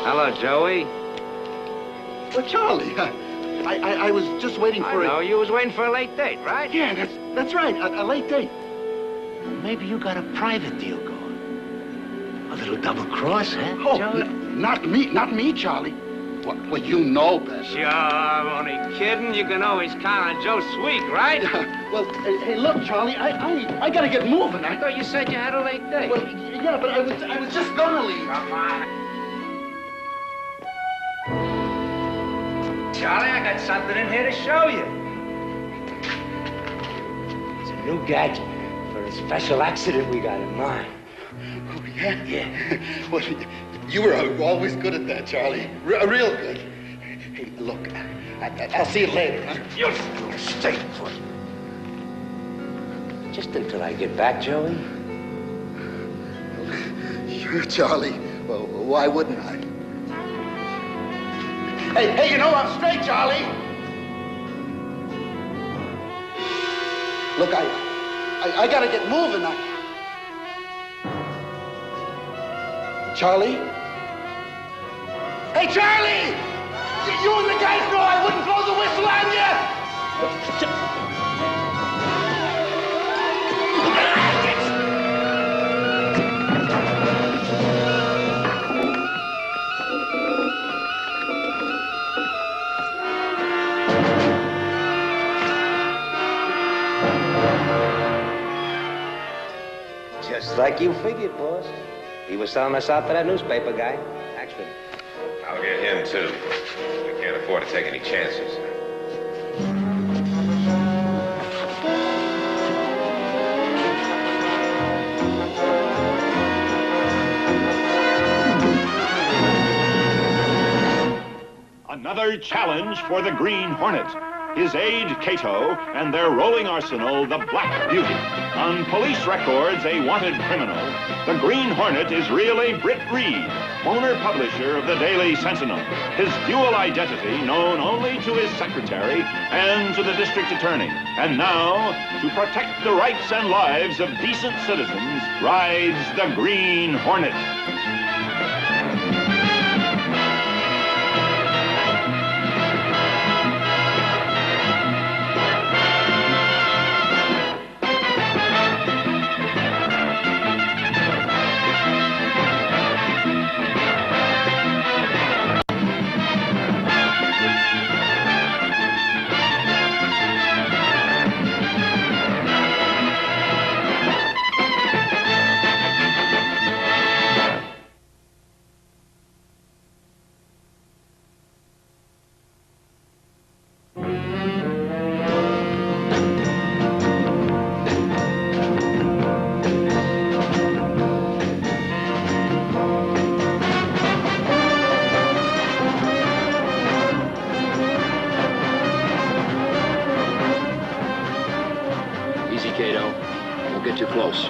Hello, Joey. Well, Charlie, I was just waiting for I know, you was waiting for a late date, right? Yeah, that's right, a late date. Well, maybe you got a private deal going. A little double cross, huh, Oh, Joey? not me, Charlie. Well, you know better. Sure, I'm only kidding. You can always count on Joe Sweet, right? Well, hey, look, Charlie, I gotta get moving. I thought you said you had a late date. Well, yeah, but I was just gonna leave. Come on. Charlie, I got something in here to show you. It's a new gadget for a special accident we got in mind. Oh, yeah? Yeah. Well, you were always good at that, Charlie. Real good. Hey, look, I'll see you later. Huh? You'll stay put. Just until I get back, Joey. Sure, Charlie. Well, why wouldn't I? Hey, you know I'm straight, Charlie. Look, I gotta get moving. Charlie? Hey, Charlie! You and the guys know I wouldn't blow the whistle on you! Just like you figured, boss. He was selling us out to that newspaper guy. Actually. I'll get him, too. I can't afford to take any chances. Another challenge for the Green Hornet. His aide, Cato, and their rolling arsenal, the Black Beauty. On police records, a wanted criminal. The Green Hornet is really Britt Reed, owner-publisher of the Daily Sentinel. His dual identity known only to his secretary and to the district attorney. And now, to protect the rights and lives of decent citizens, rides the Green Hornet. Too close.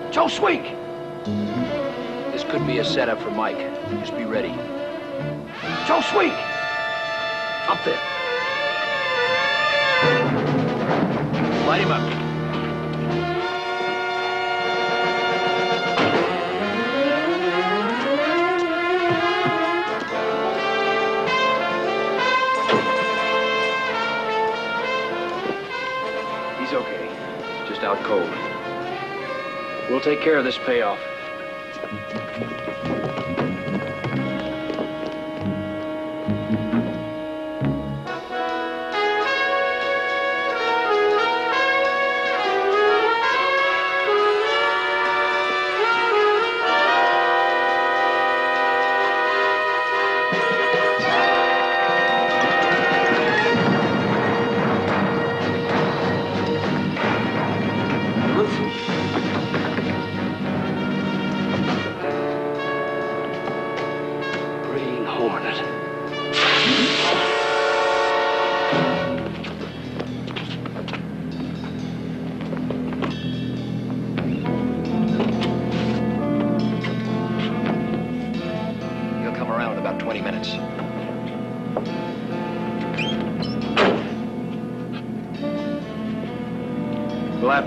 Joe Sweet! This could be a setup for Mike. Just be ready. Joe Sweet! Up there. Light him up. He's okay. Just out cold. We'll take care of this payoff.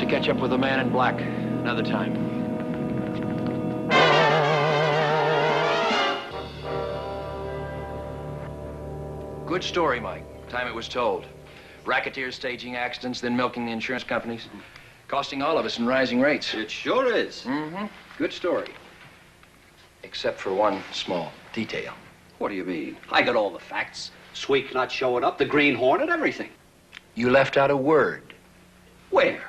to catch up with the man in black another time. Good story, Mike. Time it was told. Racketeers staging accidents, then milking the insurance companies. Costing all of us in rising rates. It sure is. Mm-hmm. Good story. Except for one small detail. What do you mean? I got all the facts. Sweek not showing up, the Green Hornet, everything. You left out a word. Where?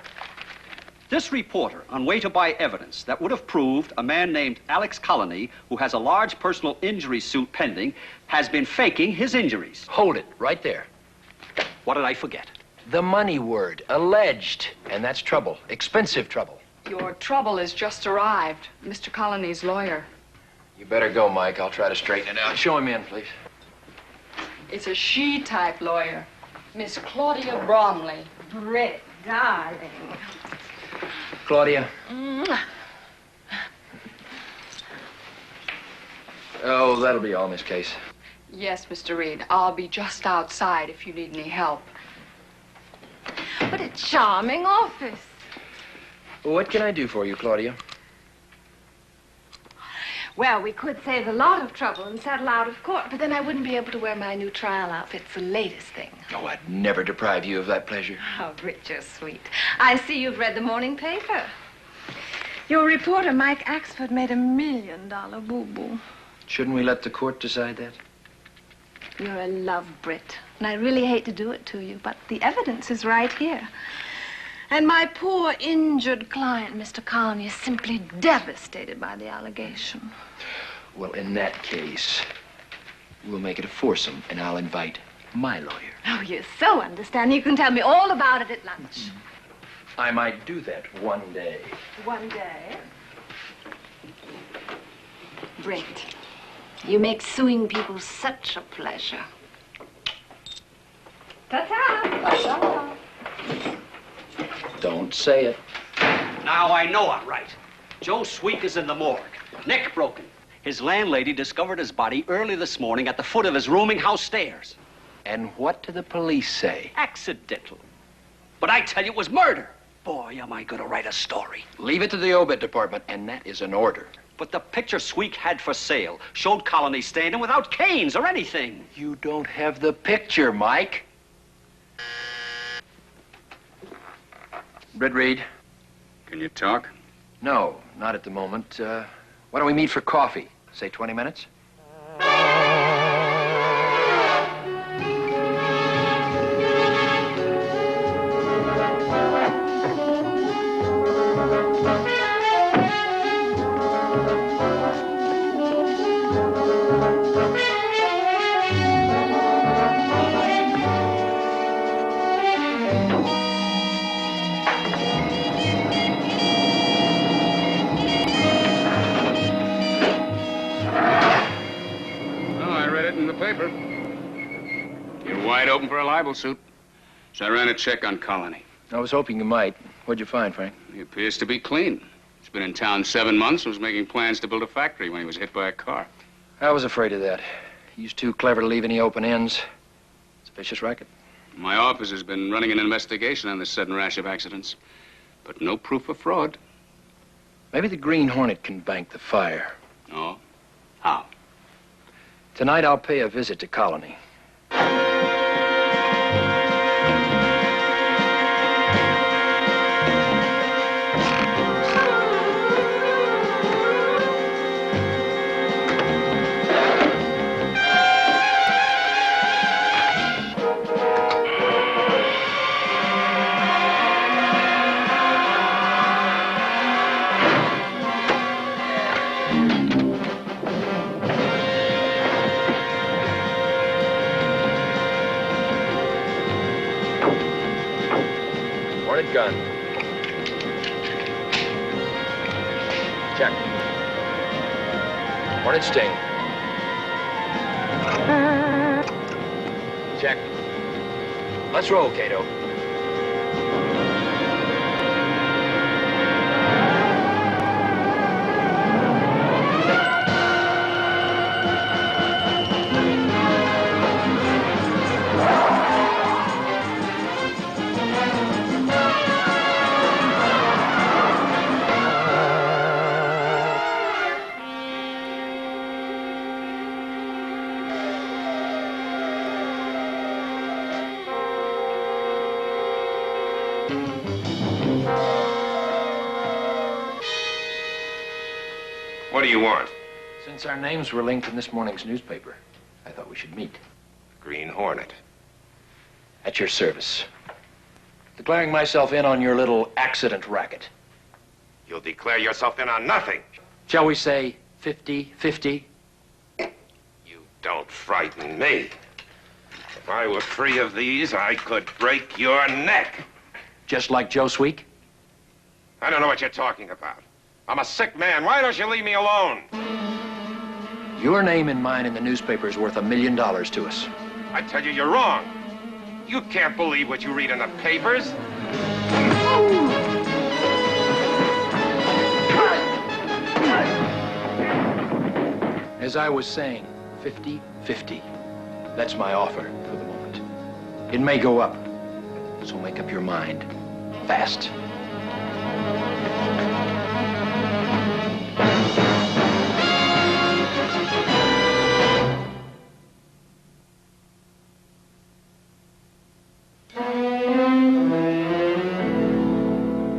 This reporter, on way to buy evidence that would have proved a man named Alex Colony, who has a large personal injury suit pending, has been faking his injuries. Hold it, right there. What did I forget? The money word, alleged. And that's trouble, expensive trouble. Your trouble has just arrived. Mr. Colony's lawyer. You better go, Mike. I'll try to straighten it out. Show him in, please. It's a she-type lawyer. Miss Claudia Bromley. Britt, darling. Claudia. Oh, that'll be all, Miss Case. Yes, Mr. Reed. I'll be just outside if you need any help. What a charming office. What can I do for you, Claudia? Well, we could save a lot of trouble and settle out of court, but then I wouldn't be able to wear my new trial outfit. It's the latest thing. Oh, I'd never deprive you of that pleasure. Oh, Britt, you're sweet. I see you've read the morning paper. Your reporter, Mike Axford, made $1 million boo-boo. Shouldn't we let the court decide that? You're a love, Britt, and I really hate to do it to you, but the evidence is right here. And my poor injured client, Mr. Colony, is simply devastated by the allegation. Well, in that case, we'll make it a foursome, and I'll invite my lawyer. Oh, you're so understanding. You can tell me all about it at lunch. I might do that one day. One day. Britt, you make suing people such a pleasure. Ta-ta! Ta-ta! Don't say it. Now I know I'm right. Joe Sweek is in the morgue. Neck broken. His landlady discovered his body early this morning at the foot of his rooming house stairs. And what do the police say? Accidental. But I tell you, it was murder. Boy, am I going to write a story. Leave it to the obit department, and that is an order. But the picture Sweek had for sale showed Colony standing without canes or anything. You don't have the picture, Mike. Britt Reed? Can you talk? No, not at the moment. Why don't we meet for coffee? Say 20 minutes? You're wide open for a libel suit. So I ran a check on Colony. I was hoping you might. What'd you find, Frank? He appears to be clean. He's been in town 7 months and was making plans to build a factory when he was hit by a car. I was afraid of that. He's too clever to leave any open ends. It's a vicious racket. My office has been running an investigation on this sudden rash of accidents, but no proof of fraud. Maybe the Green Hornet can bank the fire. Oh? How? Tonight I'll pay a visit to Colony. Hornet gun. Check. Hornet sting. Check. Let's roll, Cato. What do you want? Since our names were linked in this morning's newspaper, I thought we should meet. Green Hornet. At your service. Declaring myself in on your little accident racket. You'll declare yourself in on nothing. Shall we say 50-50? You don't frighten me. If I were free of these, I could break your neck. Just like Joe Sweek? I don't know what you're talking about. I'm a sick man. Why don't you leave me alone? Your name and mine in the newspaper is worth $1 million to us. I tell you, you're wrong. You can't believe what you read in the papers. As I was saying, 50-50. That's my offer for the moment. It may go up, so make up your mind. Fast.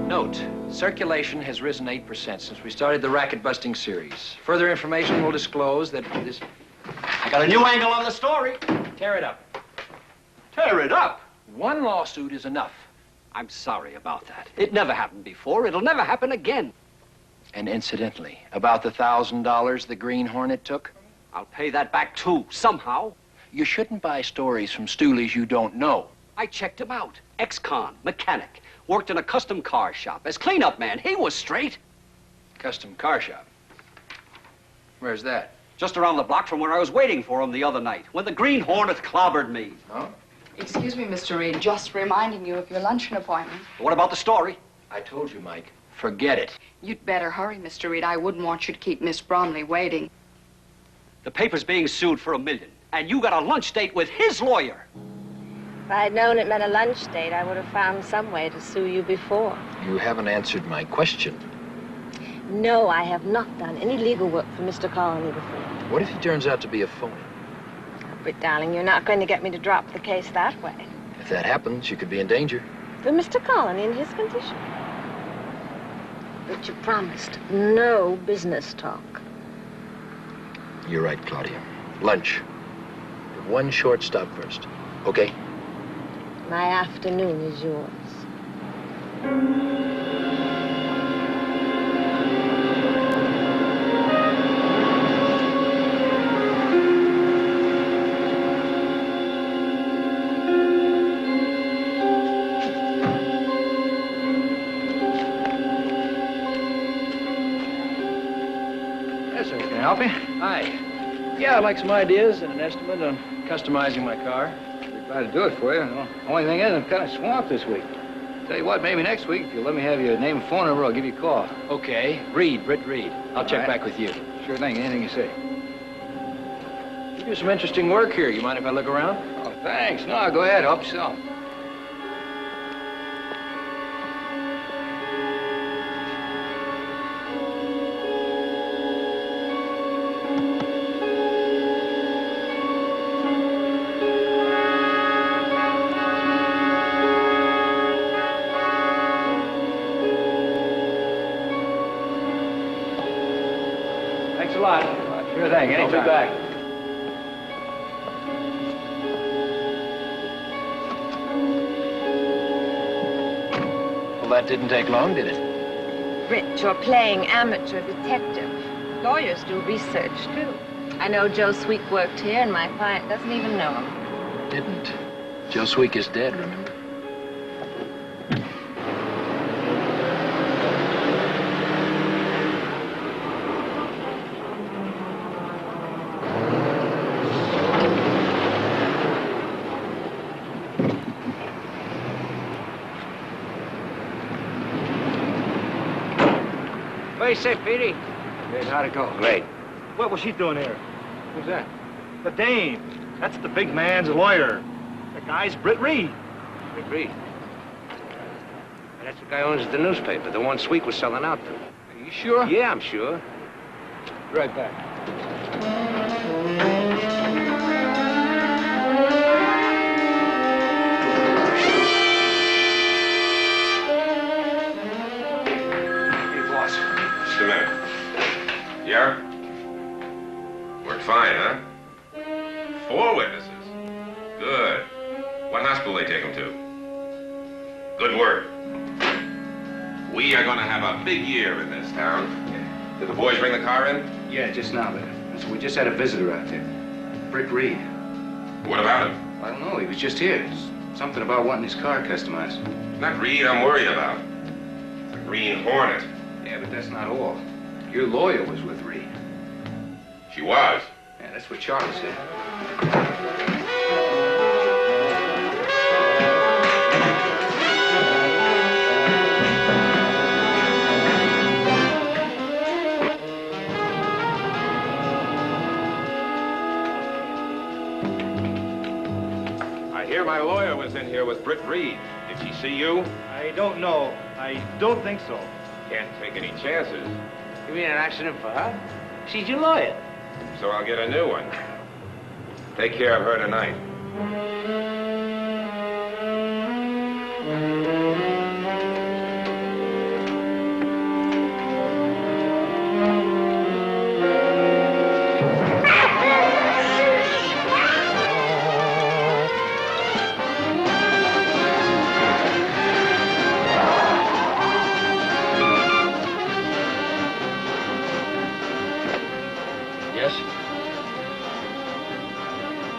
Note, circulation has risen 8% since we started the racket-busting series. Further information will disclose that this... I got a new angle on the story. Tear it up. Tear it up. One lawsuit is enough. I'm sorry about that. It never happened before. It'll never happen again. And incidentally, about the $1,000 the Green Hornet took? I'll pay that back, too, somehow. You shouldn't buy stories from stoolies you don't know. I checked him out. Ex-con, mechanic. Worked in a custom car shop. As cleanup man, he was straight. Custom car shop. Where's that? Just around the block from where I was waiting for him the other night, when the Green Hornet clobbered me. Oh? Excuse me, Mr. Reed, just reminding you of your luncheon appointment. What about the story? I told you, Mike. Forget it. You'd better hurry, Mr. Reed. I wouldn't want you to keep Miss Bromley waiting. The paper's being sued for $1 million, and you got a lunch date with his lawyer. If I'd known it meant a lunch date, I would have found some way to sue you before. You haven't answered my question. No, I have not done any legal work for Mr. Colony before. What if he turns out to be a phony? Britt, darling, you're not going to get me to drop the case that way. If that happens, you could be in danger. For Mr. Colony in his condition. But you promised no business talk. You're right, Claudia. Lunch. But one short stop first. Okay? My afternoon is yours. Yes, sir. Can I help you? Hi. Yeah, I'd like some ideas and an estimate on customizing my car. Be glad to do it for you. Well, only thing is, I'm kind of swamped this week. Tell you what, maybe next week, if you'll let me have your name and phone number, I'll give you a call. Okay. Reed, Britt Reed. I'll check back with you. Sure thing. Anything you say. You do some interesting work here. You mind if I look around? Oh, thanks. No, go ahead. Help yourself. Thanks a lot. Sure thing. Anytime. I'll be back. Well, that didn't take long, did it? Britt, you're playing amateur detective. Lawyers do research, too. I know Joe Sweek worked here, and my client doesn't even know him. Didn't. Joe Sweek is dead, remember? What do you say, Petey? Good. How'd it go? Great. What was she doing here? Who's that? The dame. That's the big man's lawyer. The guy's Britt Reed. Rick Reed. That's the guy who owns the newspaper, the one Sweek was selling out to. Are you sure? Yeah, I'm sure. Be right back. Just a minute. Yeah? Worked fine, huh? 4 witnesses. Good. What hospital they take them to? Good work. We are gonna have a big year in this town. Did the boys bring the car in? Yeah, just now, but we just had a visitor out there. Britt Reed. What about him? I don't know, he was just here. Something about wanting his car customized. Not Reed I'm worried about. The Green Hornet. Yeah, but that's not all. Your lawyer was with Reed. She was. Yeah, that's what Charlie said. I hear my lawyer was in here with Britt Reed. Did she see you? I don't know. I don't think so. Can't take any chances. You mean an accident for her? She's your lawyer. So I'll get a new one. Take care of her tonight. Yes?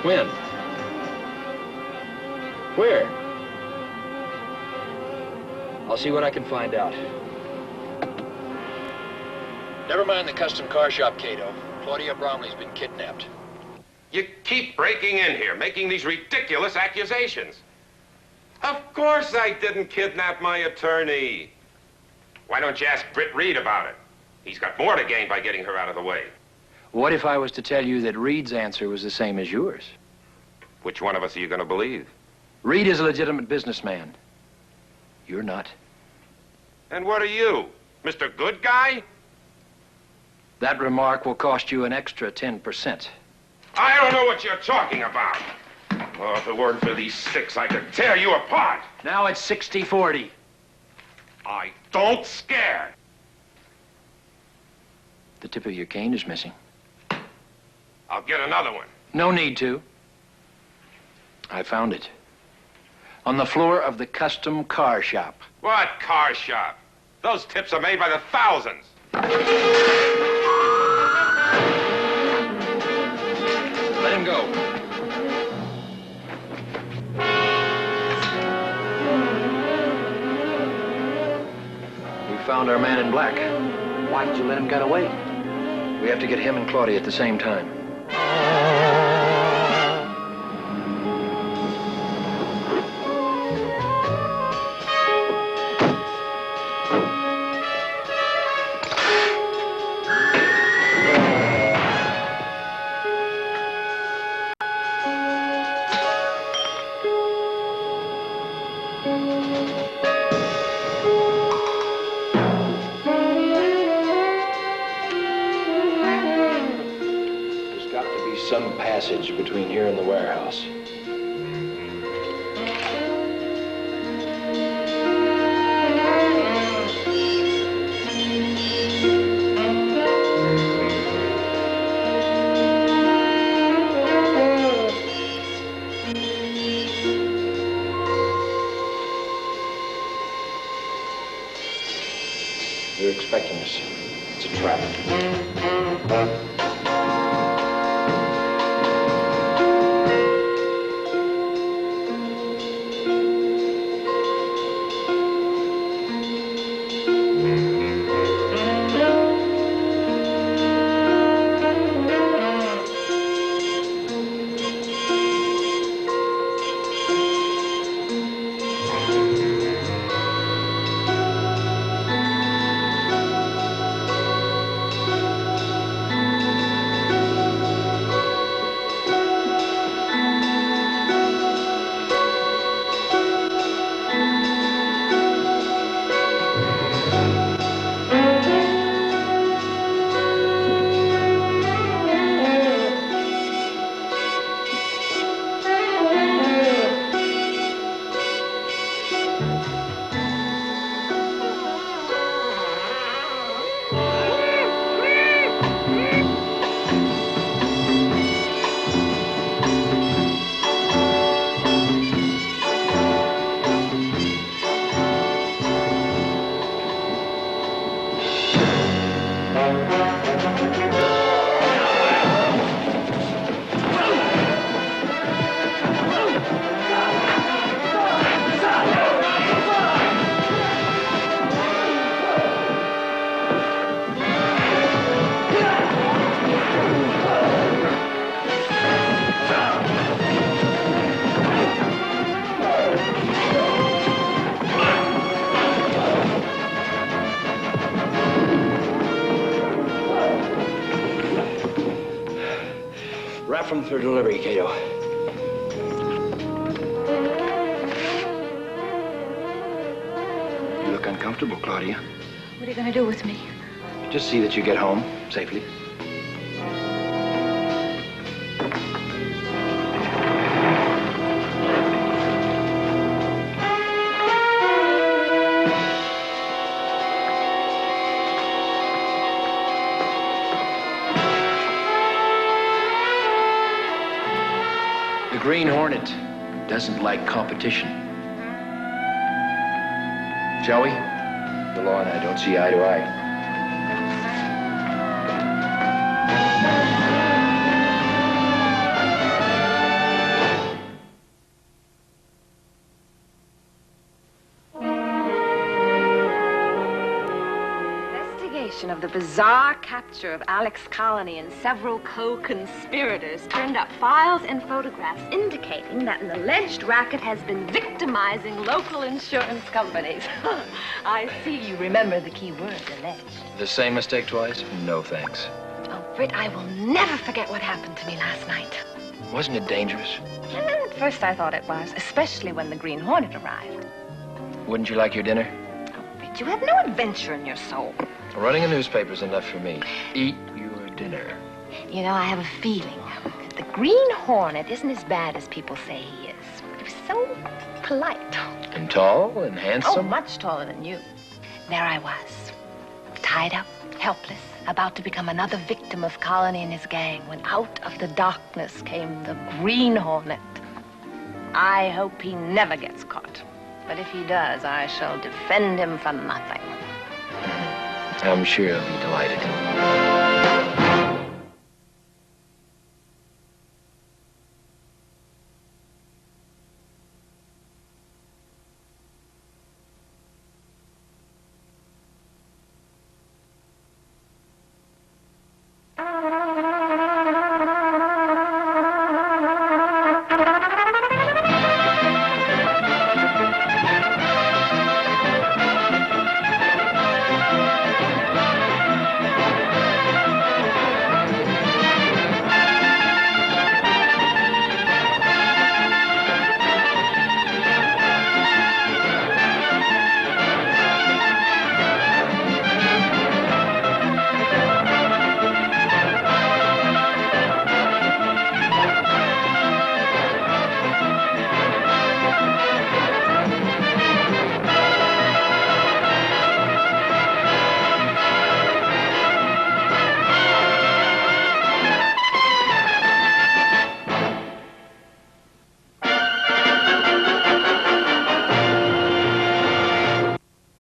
When? Where? I'll see what I can find out. Never mind the custom car shop, Cato. Claudia Bromley's been kidnapped. You keep breaking in here, making these ridiculous accusations. Of course I didn't kidnap my attorney. Why don't you ask Britt Reed about it? He's got more to gain by getting her out of the way. What if I was to tell you that Reed's answer was the same as yours? Which one of us are you going to believe? Reed is a legitimate businessman. You're not. And what are you, Mr. Good Guy? That remark will cost you an extra 10%. I don't know what you're talking about. Oh, if it weren't for these 6, I could tear you apart. Now it's 60-40. I don't scare. The tip of your cane is missing. I'll get another one. No need to. I found it. On the floor of the custom car shop. What car shop? Those tips are made by the thousands. Let him go. We found our man in black. Why did you let him get away? We have to get him and Claudia at the same time. Some passage between here and the warehouse. They're expecting us. It's a trap. Wrap them for delivery, Cato. You look uncomfortable, Claudia. What are you going to do with me? Just see that you get home safely. The Green Hornet doesn't like competition. Shall we? The law and I don't see eye to eye. Of the bizarre capture of Alex Colony and several co-conspirators turned up files and photographs indicating that an alleged racket has been victimizing local insurance companies. I see you remember the key word, alleged. The same mistake twice? No, thanks. Oh, Britt, I will never forget what happened to me last night. Wasn't it dangerous? At first I thought it was, especially when the Green Hornet arrived. Wouldn't you like your dinner? Oh, Britt, you have no adventure in your soul. Running a newspaper's enough for me. Eat your dinner. You know, I have a feeling that the Green Hornet isn't as bad as people say he is. He was so polite. And tall and handsome? Oh, much taller than you. There I was, tied up, helpless, about to become another victim of Colony and his gang, when out of the darkness came the Green Hornet. I hope he never gets caught. But if he does, I shall defend him for nothing. I'm sure he'll be delighted.